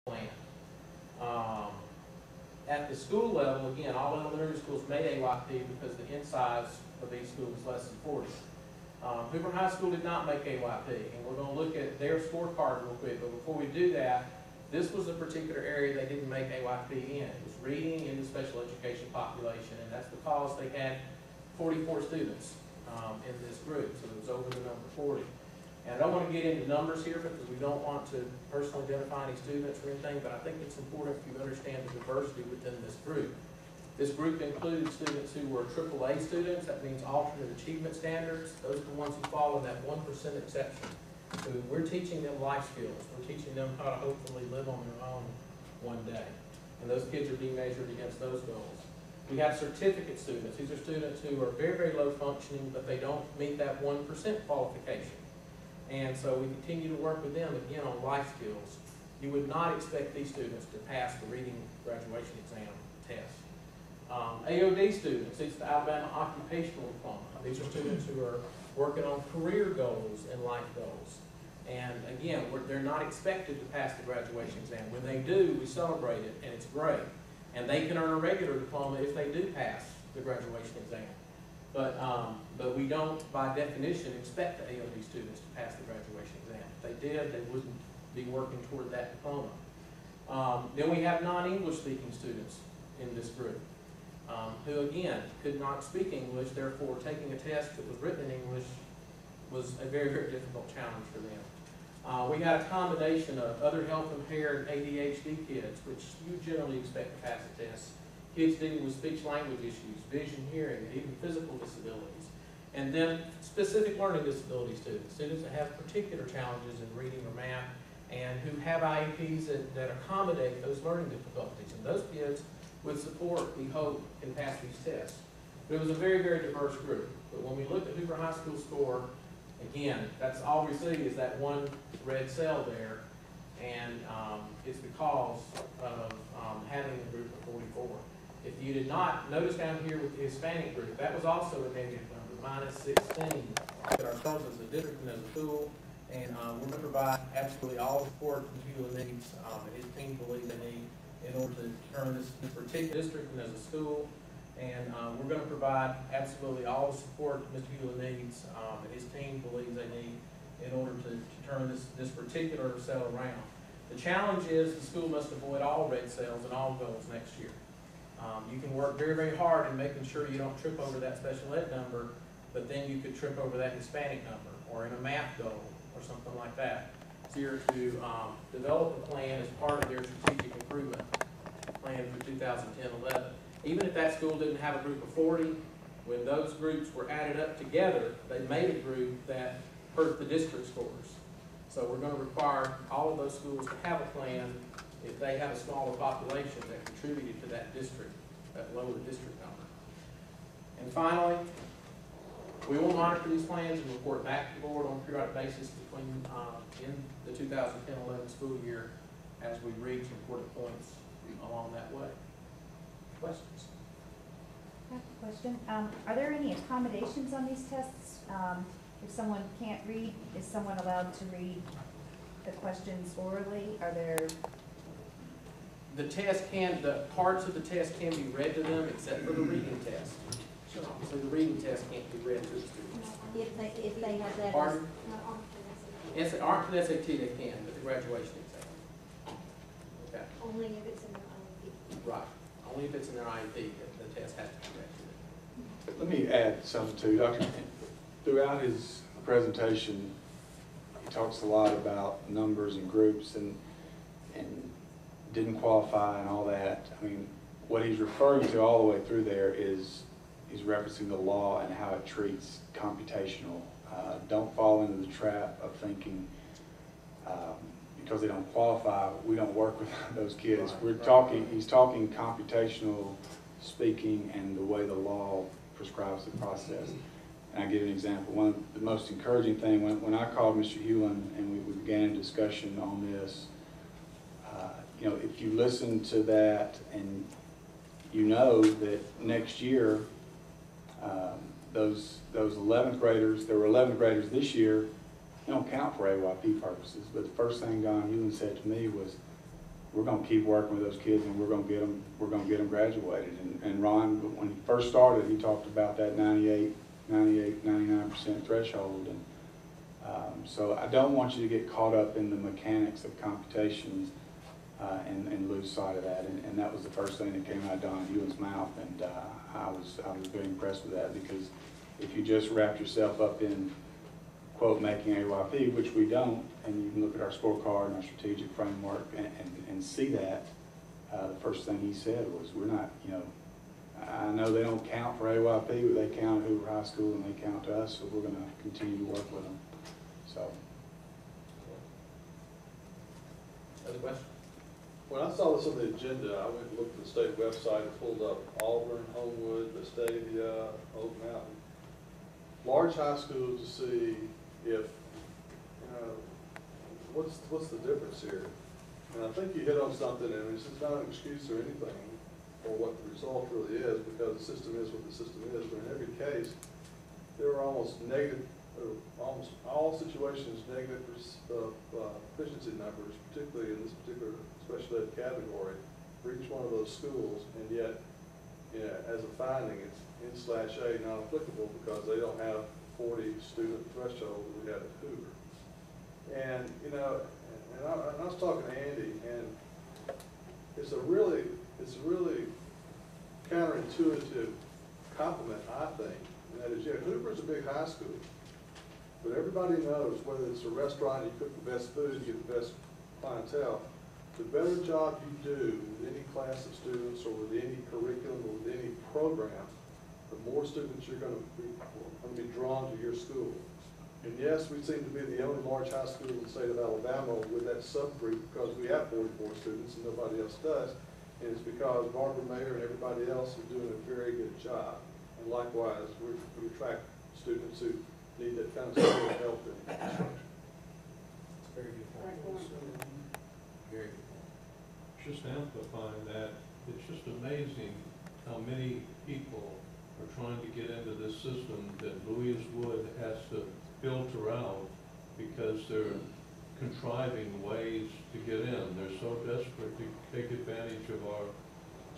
plan. At the school level, again, all elementary schools made AYP because the in-size of each school was less than 40. Hoover High School did not make AYP, and we're going to look at their scorecard real quick. But before we do that, this was a particular area they didn't make AYP in. It was reading in the special education population, and that's because they had 44 students in this group, so it was over the number 40. And I don't want to get into numbers here because we don't want to personally identify any students or anything, but I think it's important for you to understand the diversity within this group. This group included students who were AAA students, that means alternate achievement standards. Those are the ones who fall in that 1% exception. So we're teaching them life skills. We're teaching them how to hopefully live on their own one day. And those kids are being measured against those goals. We have certificate students. These are students who are very, very low functioning, but they don't meet that 1% qualification. And so we continue to work with them, again, on life skills. You would not expect these students to pass the reading graduation exam test. AOD students, it's the Alabama Occupational Diploma. These are students who are working on career goals and life goals. And again, they're not expected to pass the graduation exam. When they do, we celebrate it, and it's great. And they can earn a regular diploma if they do pass the graduation exam. But we don't, by definition, expect the AOD students to pass the graduation exam. If they did, they wouldn't be working toward that diploma. Then we have non-English speaking students in this group who, again, could not speak English, therefore taking a test that was written in English was a very, very difficult challenge for them. We had a combination of other health impaired ADHD kids, which you generally expect to pass the test. Kids dealing with speech-language issues, vision, hearing, and even physical disabilities. And then specific learning disability students, students that have particular challenges in reading or math, and who have IEPs that accommodate those learning difficulties. And those kids, with support, we hope, can pass these tests. But it was a very, very diverse group. But when we look at Hoover High School score, again, that's all we see is that one red cell there, and it's because of having a group of 44. If you did not, notice down here with the Hispanic group, that was also a negative number, -16. But ourselves as a district and as a school, and we're going to provide absolutely all the support Mr. Hewlett needs, and his team believes they need in order to turn this particular district and as a school. And we're going to provide absolutely all the support Mr. Hewlett needs, and his team believes they need in order to turn this particular cell around. The challenge is the school must avoid all red cells and all goals next year. You can work very, very hard in making sure you don't trip over that special ed number, but then you could trip over that Hispanic number or in a math goal or something like that. So you're to develop a plan as part of their strategic improvement plan for 2010-11. Even if that school didn't have a group of 40, when those groups were added up together, they made a group that hurt the district scores. So we're going to require all of those schools to have a plan if they have a smaller population that contributed to that district, that lower district number. And finally, we will monitor these plans and report back to the board on a periodic basis between in the 2010-11 school year as we reach important points along that way. Questions? I have a question. Are there any accommodations on these tests? If someone can't read, is someone allowed to read the questions orally? Are there... The parts of the test can be read to them except for the reading test. So the reading test can't be read to the students. If they have that... Pardon? Yes, aren't for the SAT they can, but the graduation exam. Okay. Only if it's in their IEP. Right. Only if it's in their IEP that the test has to be read to them. Let me add something too, Doctor. Throughout his presentation, he talks a lot about numbers and groups and didn't qualify and all that. I mean, what he's referring to all the way through there is he's referencing the law and how it treats computational. Don't fall into the trap of thinking because they don't qualify, we don't work with those kids. He's talking computational speaking and the way the law prescribes the process. And I'll give you an example. One of the most encouraging thing, when I called Mr. Hewlin and we began a discussion on this, you know, if you listen to that and you know that next year, those 11th graders, there were 11th graders this year, they don't count for AYP purposes. But the first thing Don Hewlin said to me was, we're gonna keep working with those kids, and we're gonna get them graduated. And Ron, when he first started, he talked about that 99% threshold. And so I don't want you to get caught up in the mechanics of computations and lose sight of that. And that was the first thing that came out of Don Hewlett's mouth. And I was very impressed with that, because if you just wrap yourself up in, quote, making AYP, which we don't, and you can look at our scorecard and our strategic framework and see that, the first thing he said was, we're not, you know, I know they don't count for AYP, but they count at Hoover High School and they count to us, so we're going to continue to work with them. So. Other questions? When I saw this on the agenda, I went and looked at the state website and pulled up Auburn, Homewood, Vestavia, Oak Mountain, large high schools, to see if, what's the difference here? And I think you hit on something, and this is not an excuse or anything for what the result really is, because the system is what the system is. But in every case, there are almost all situations negative efficiency numbers, particularly in this particular special ed category, for each one of those schools. And yet, as a finding, it's N/A not applicable, because they don't have 40 student threshold that we have at Hoover. And I was talking to Andy, and it's a really counterintuitive compliment, I think. And that is, Hoover's a big high school, but everybody knows, whether it's a restaurant, you cook the best food, you get the best clientele, the better job you do with any class of students, or with any curriculum, or with any program, the more students you're going to be drawn to your school. And yes, we seem to be the only large high school in the state of Alabama with that subgroup, because we have 44 students and nobody else does. And it's because Barbara Mayer and everybody else is doing a very good job. And likewise, we attract students who need that kind of support, help, and instruction. It's very good point. Very good point. Just amplifying that, it's just amazing how many people are trying to get into this system that Louise Wood has to filter out, because they're contriving ways to get in. They're so desperate to take advantage of our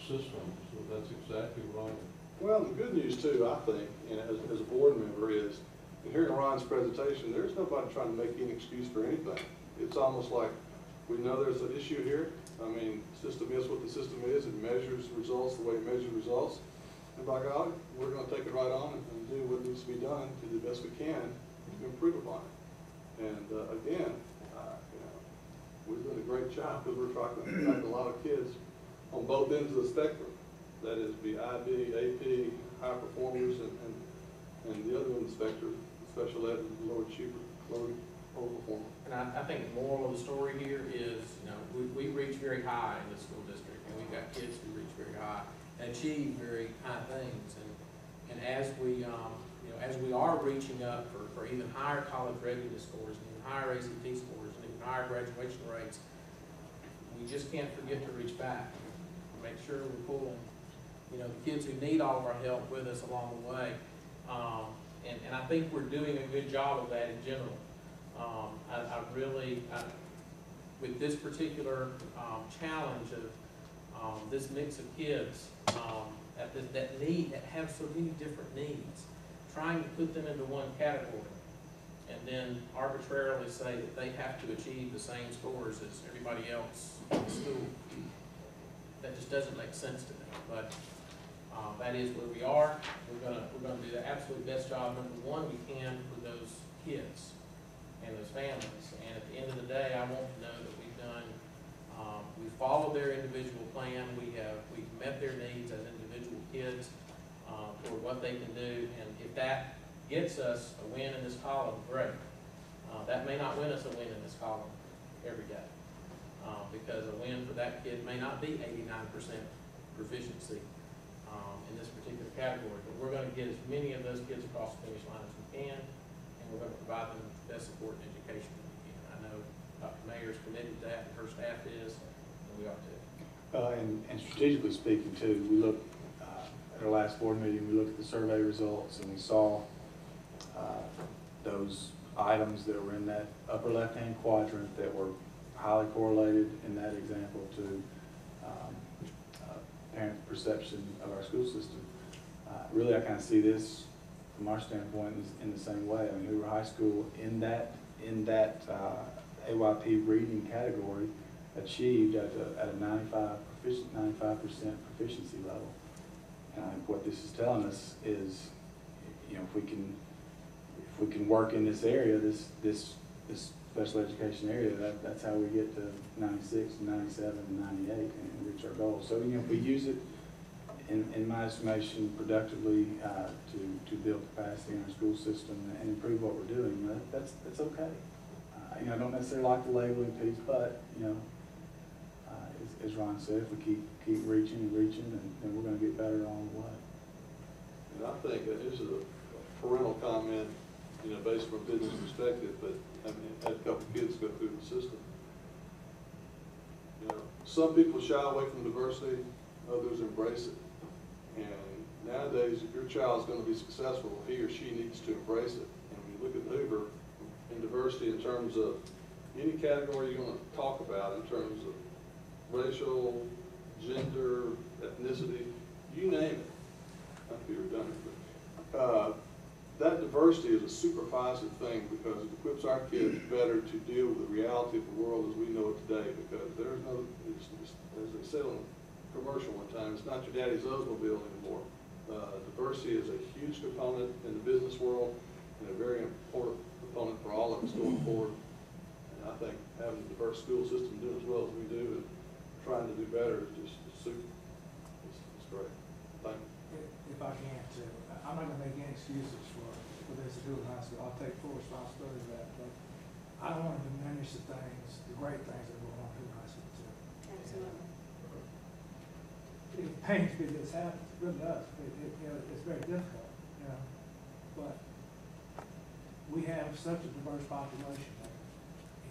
system. So that's exactly right. Well, the good news too, I think, as a board member, is in hearing Ron's presentation, there's nobody trying to make any excuse for anything. It's almost like we know there's an issue here. I mean, the system is what the system is. It measures results the way it measures results. And by God, we're going to take it right on and do what needs to be done to do the best we can to improve upon it. And again, we're doing a great job, because we're trying to attract a lot of kids on both ends of the spectrum. That is, the IB, AP, high performers, and the other end of the spectrum, special ed, lower performer. And I think the moral of the story here is, we reach very high in the school district, and we've got kids who reach very high and achieve very high things. And as we, as we are reaching up for even higher college readiness scores, and even higher ACT scores, and even higher graduation rates, we just can't forget to reach back. Make sure we're pulling, the kids who need all of our help with us along the way. And I think we're doing a good job of that in general. I really, with this particular challenge of this mix of kids that have so many different needs, trying to put them into one category and then arbitrarily say that they have to achieve the same scores as everybody else in the school, that just doesn't make sense to me. But that is where we are. We're gonna do the absolute best job, number one, we can for those kids and those families. And at the end of the day, I want to know that we've followed their individual plan. We've met their needs as individual kids for what they can do. And if that gets us a win in this column, great. That may not win us a win in this column every day, because a win for that kid may not be 89% proficiency in this particular category. But we're going to get as many of those kids across the finish line as we can, and we're going to provide them with the best support and education that we can. I know Dr. Mayer is committed to that, and her staff is, and we are too. And strategically speaking too, we looked at our last board meeting, we looked at the survey results, and we saw those items that were in that upper left-hand quadrant that were highly correlated in that example to parent perception of our school system. Really, I kind of see this from our standpoint in the same way. I mean, Hoover High School in that AYP reading category achieved at a 95% proficiency level. And I think what this is telling us is, you know, if we can work in this area, this special education area, that's how we get to 96, 97, and 98 and reach our goals. So, you know, if we use it, in my estimation, productively to build capacity in our school system and improve what we're doing, that's okay. You know, I don't necessarily like the labeling piece, but, you know, as Ron said, if we keep reaching and reaching, then we're going to get better along the way. And I think that this is a parental comment, you know, based from a business perspective, but I mean, I had a couple kids go through the system. You know, some people shy away from diversity, others embrace it. And nowadays, if your child's going to be successful, he or she needs to embrace it. And when you look at Hoover and diversity in terms of any category you're going to talk about, in terms of racial, gender, ethnicity, you name it. Not to be redundant, but that diversity is a super positive thing because it equips our kids better to deal with the reality of the world as we know it today. Because there's no, as they said on a commercial one time, it's not your daddy's Oldsmobile anymore. Diversity is a huge component in the business world and a very important component for all of us going forward. And I think having a diverse school system doing as well as we do and trying to do better is just super. It's great. Thank you. If I can too, I'm not going to make any excuses for this at Hoover High School. I'll take full responsibility for that. But I don't want to diminish the great things that are going on at Hoover High School too. Absolutely. It pains me that this happens. It really does. You know, it's very difficult. You know, but we have such a diverse population there,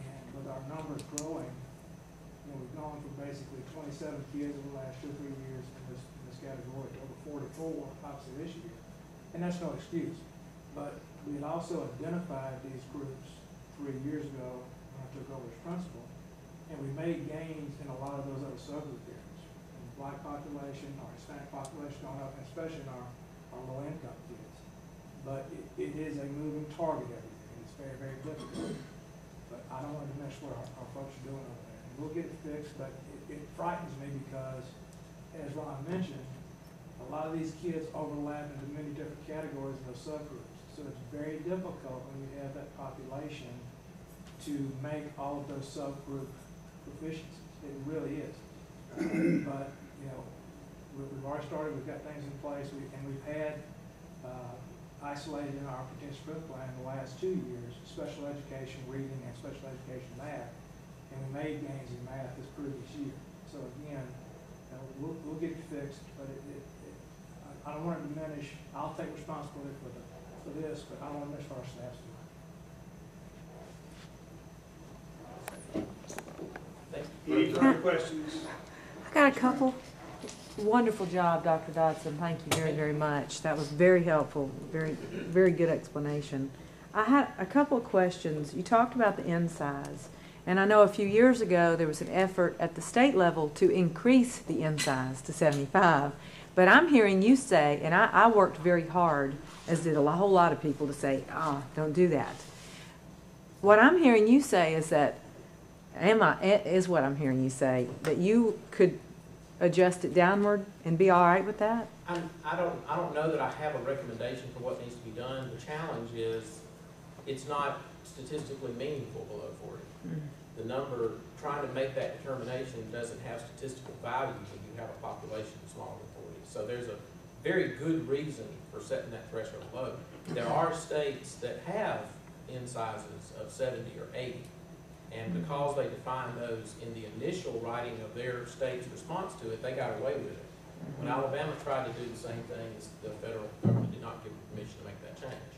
and with our numbers growing, you know, we've gone from basically 27 kids in the last 2 or 3 years in this category to over 44 obviously this year, and that's no excuse. But we had also identified these groups 3 years ago when I took over as principal, and we made gains in a lot of those other subgroup areas. In the Black population, our Hispanic population going up, and especially in our low-income kids. But it is a moving target every day. It's very, very difficult. But I don't want to diminish what our folks are doing over there. And we'll get it fixed, but it frightens me because, as Ron mentioned, a lot of these kids overlap into many different categories in those subgroups. So it's very difficult when you have that population to make all of those subgroup proficiencies. It really is. But, you know, we've already started, we've got things in place, and we've had isolated in our participant plan in the last 2 years, special education reading and special education math, and we made gains in math this previous year. So again, you know, we'll get it fixed, but I don't want to diminish. I'll take responsibility for this, but I don't want to diminish our staff's doing. Any further questions? I got a couple. Wonderful job, Dr. Dodson. Thank you very, very much. That was very helpful. Very, very good explanation. I had a couple of questions. You talked about the in size, and I know a few years ago there was an effort at the state level to increase the in size to 75. But I'm hearing you say, and I worked very hard, as did a whole lot of people, to say, don't do that. What I'm hearing you say is that, what I'm hearing you say, that you could adjust it downward and be all right with that? I don't know that I have a recommendation for what needs to be done. The challenge is it's not statistically meaningful below 40. Mm-hmm. The number, trying to make that determination doesn't have statistical value when you have a population smaller than 40. So there's a very good reason for setting that threshold low. There are states that have in sizes of 70 or 80. And because they defined those in the initial writing of their state's response to it, they got away with it. When Alabama tried to do the same thing, the federal government did not give them permission to make that change.